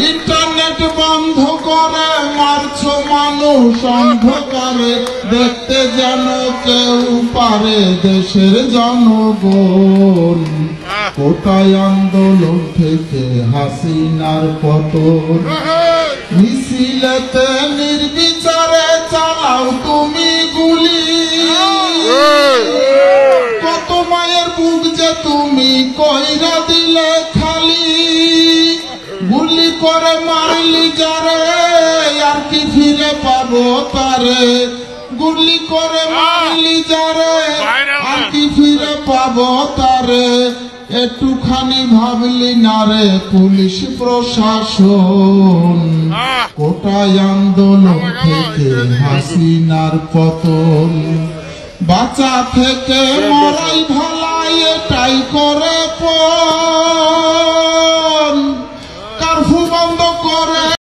Internet বন্ধ করে মারছো মানুষ অন্ধকারে, দেখতে যেন কেউ পারে দেশের জনগণ। কোটাই আন্দোলন থেকে হাসিনার পতন, মিছিলেতে নির্বিচারে চালাও তুমি গুলি। কত মায়ের বুক যে তুমি কইরা দিলে খালি, গুলি করে মারলি যারে আর কি ফিরে পাবো তারে। গুলি করে মারলি যারে আর কি ফিরে পাবো তারে। একটুখানি ভাবলি না রে পুলিশ প্রশাসন, কোটাই আন্দোলন থেকে হাসিনার পতন। বাঁচা থেকে মরাই ভালাই এটাই করে পণ, কারফু বন্ধ